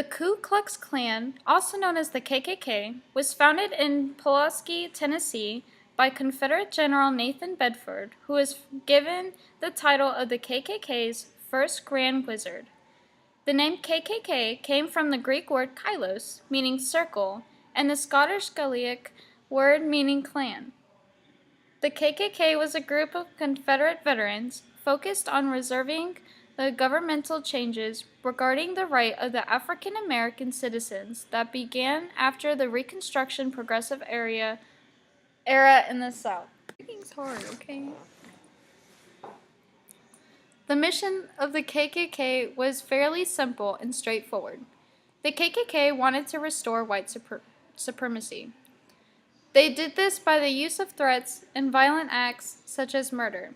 The Ku Klux Klan, also known as the KKK, was founded in Pulaski, Tennessee by Confederate General Nathan Bedford, who was given the title of the KKK's first Grand Wizard. The name KKK came from the Greek word kylos, meaning circle, and the Scottish Gaelic word meaning clan. The KKK was a group of Confederate veterans focused on reserving the governmental changes regarding the right of the African American citizens that began after the Reconstruction Progressive era in the South. Everything's hard, okay? The mission of the KKK was fairly simple and straightforward. The KKK wanted to restore white supremacy. They did this by the use of threats and violent acts such as murder.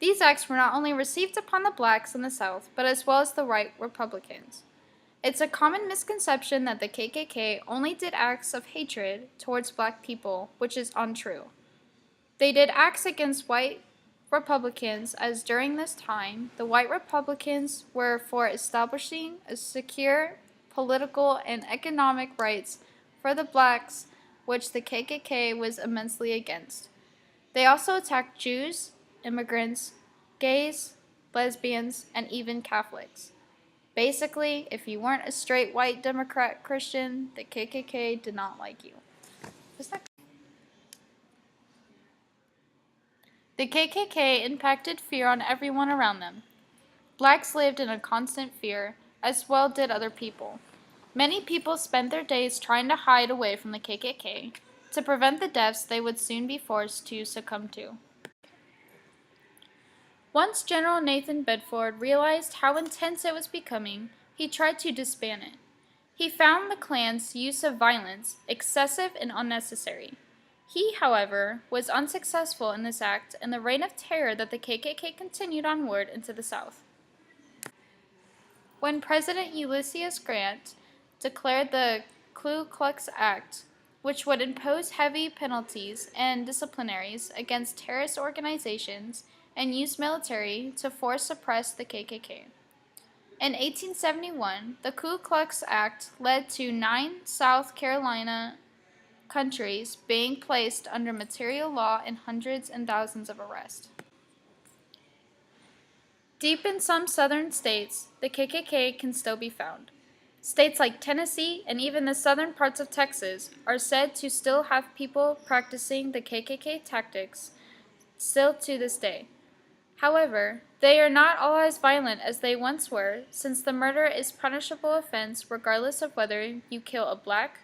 These acts were not only received upon the blacks in the South, but as well as the white Republicans. It's a common misconception that the KKK only did acts of hatred towards black people, which is untrue. They did acts against white Republicans, as during this time, the white Republicans were for establishing a secure political and economic rights for the blacks, which the KKK was immensely against. They also attacked Jews, immigrants, gays, lesbians, and even Catholics. Basically, if you weren't a straight white Democrat Christian, the KKK did not like you. The KKK impacted fear on everyone around them. Blacks lived in a constant fear, as well did other people. Many people spent their days trying to hide away from the KKK to prevent the deaths they would soon be forced to succumb to. Once General Nathan Bedford realized how intense it was becoming, he tried to disband it. He found the Klan's use of violence excessive and unnecessary. He, however, was unsuccessful in this act, and the reign of terror that the KKK continued onward into the South. When President Ulysses Grant declared the Ku Klux Act, which would impose heavy penalties and disciplinaries against terrorist organizations and use military to force suppress the KKK. In 1871, the Ku Klux Act led to 9 South Carolina countries being placed under martial law and hundreds and thousands of arrests. Deep in some southern states, the KKK can still be found. States like Tennessee and even the southern parts of Texas are said to still have people practicing the KKK tactics still to this day. However, they are not all as violent as they once were, since the murder is punishable offense regardless of whether you kill a black,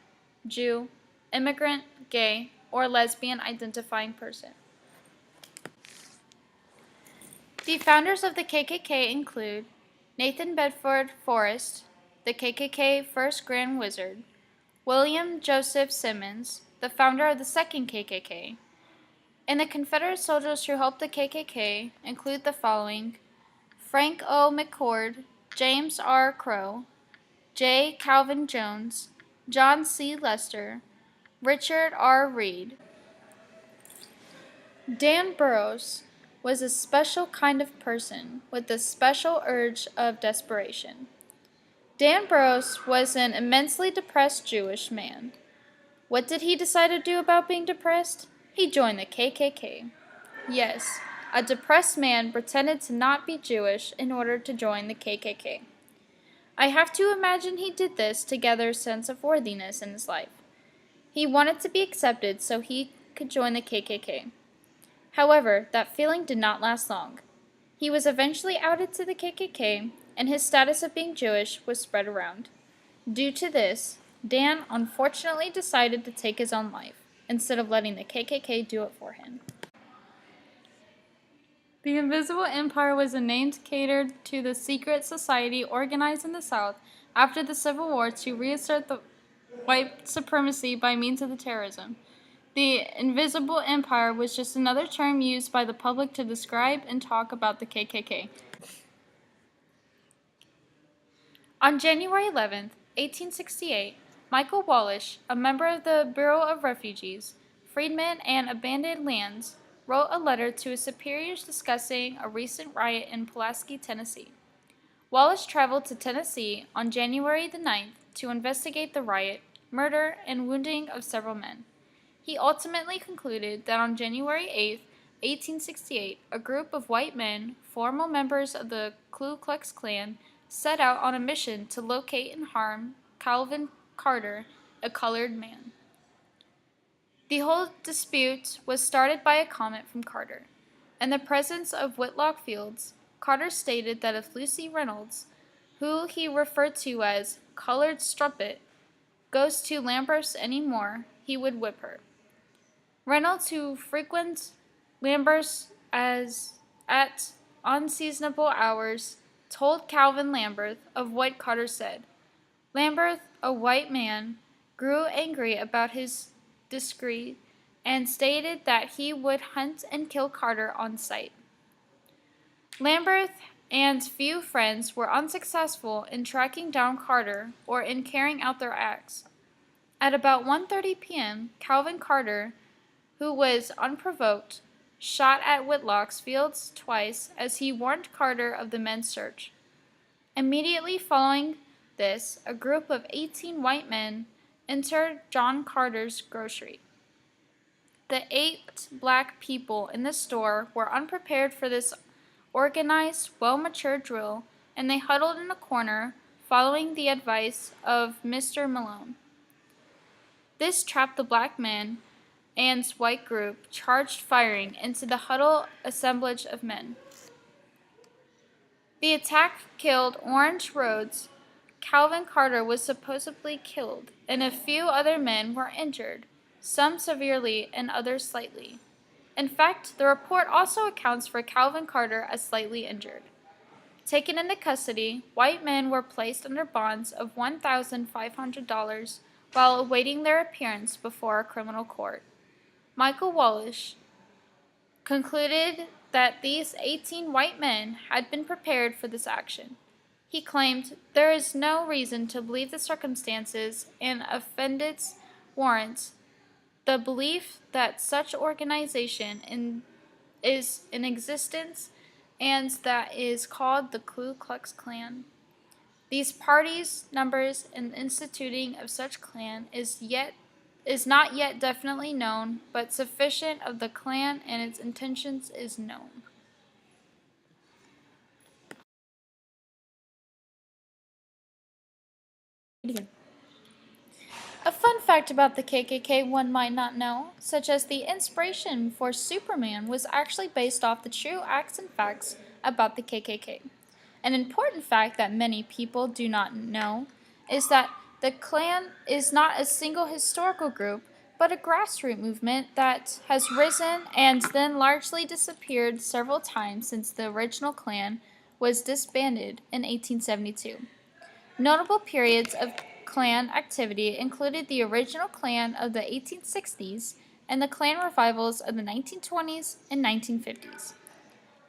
Jew, immigrant, gay, or lesbian identifying person. The founders of the KKK include Nathan Bedford Forrest, the KKK first Grand Wizard, William Joseph Simmons, the founder of the second KKK, and the Confederate soldiers who helped the KKK include the following: Frank O. McCord, James R. Crow, J. Calvin Jones, John C. Lester, Richard R. Reed. Dan Burroughs was a special kind of person with a special urge of desperation. Dan Burroughs was an immensely depressed Jewish man. What did he decide to do about being depressed? He joined the KKK. Yes, a depressed man pretended to not be Jewish in order to join the KKK. I have to imagine he did this to gather a sense of worthiness in his life. He wanted to be accepted so he could join the KKK. However, that feeling did not last long. He was eventually outed to the KKK, and his status of being Jewish was spread around. Due to this, Dan unfortunately decided to take his own life, instead of letting the KKK do it for him. The Invisible Empire was a name catered to the secret society organized in the South after the Civil War to reassert the white supremacy by means of the terrorism. The Invisible Empire was just another term used by the public to describe and talk about the KKK. On January 11, 1868, Michael Walsh, a member of the Bureau of Refugees, Freedmen, and Abandoned Lands, wrote a letter to his superiors discussing a recent riot in Pulaski, Tennessee. Walsh traveled to Tennessee on January the 9th to investigate the riot, murder, and wounding of several men. He ultimately concluded that on January 8, 1868, a group of white men, former members of the Ku Klux Klan, set out on a mission to locate and harm Calvin Carter, a colored man. The whole dispute was started by a comment from Carter. In the presence of Whitlock Fields, Carter stated that if Lucy Reynolds, who he referred to as Colored Strumpet, goes to Lambert's any more, he would whip her. Reynolds, who frequents Lambert's at unseasonable hours, told Calvin Lambert of what Carter said. Lambert, a white man, grew angry about his discreet and stated that he would hunt and kill Carter on sight. Lambert and few friends were unsuccessful in tracking down Carter or in carrying out their acts. At about 1:30 p.m., Calvin Carter, who was unprovoked, shot at Whitlock's Fields twice as he warned Carter of the men's search. Immediately following this, a group of 18 white men entered John Carter's grocery. The 8 black people in the store were unprepared for this organized, well-matured drill, and they huddled in a corner, following the advice of Mr. Malone. This trapped the black men, and white group charged firing into the huddled assemblage of men. The attack killed Orange Rhodes. Calvin Carter was supposedly killed, and a few other men were injured, some severely and others slightly. In fact, the report also accounts for Calvin Carter as slightly injured. Taken into custody, white men were placed under bonds of $1,500 while awaiting their appearance before a criminal court. Michael Walsh concluded that these 18 white men had been prepared for this action. He claimed, "There is no reason to believe the circumstances and offendeds warrant the belief that such organization is in existence and that is called the Ku Klux Klan. These parties, numbers, and instituting of such clan is not yet definitely known, but sufficient of the Klan and its intentions is known." A fun fact about the KKK one might not know, such as the inspiration for Superman was actually based off the true acts and facts about the KKK. An important fact that many people do not know is that the Klan is not a single historical group, but a grassroots movement that has risen and then largely disappeared several times since the original Klan was disbanded in 1872. Notable periods of Klan activity included the original Klan of the 1860s and the Klan revivals of the 1920s and 1950s.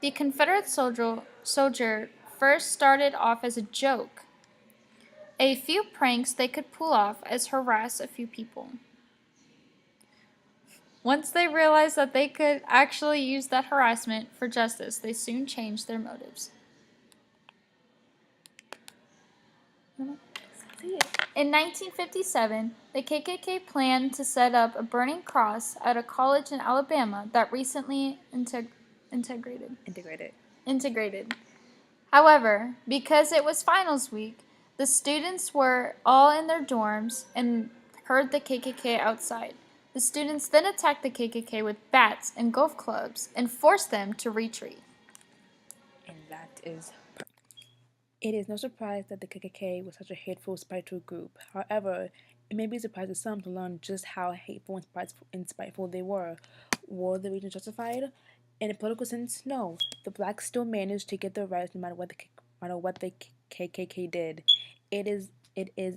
The Confederate soldier first started off as a joke, a few pranks they could pull off as harass a few people. Once they realized that they could actually use that harassment for justice, they soon changed their motives. In 1957, the KKK planned to set up a burning cross at a college in Alabama that recently integrated. However, because it was finals week, the students were all in their dorms and heard the KKK outside. The students then attacked the KKK with bats and golf clubs and forced them to retreat. And it is no surprise that the KKK was such a hateful, spiteful group. However, it may be a surprise to some to learn just how hateful and spiteful they were. Were the reasons justified? In a political sense, no. The blacks still managed to get their rights no matter what the KKK did. It is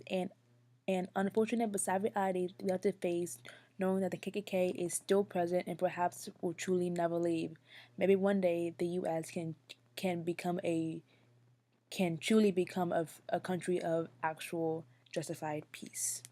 an unfortunate but sad reality we have to face, knowing that the KKK is still present and perhaps will truly never leave. Maybe one day the U.S. can truly become a country of actual justified peace.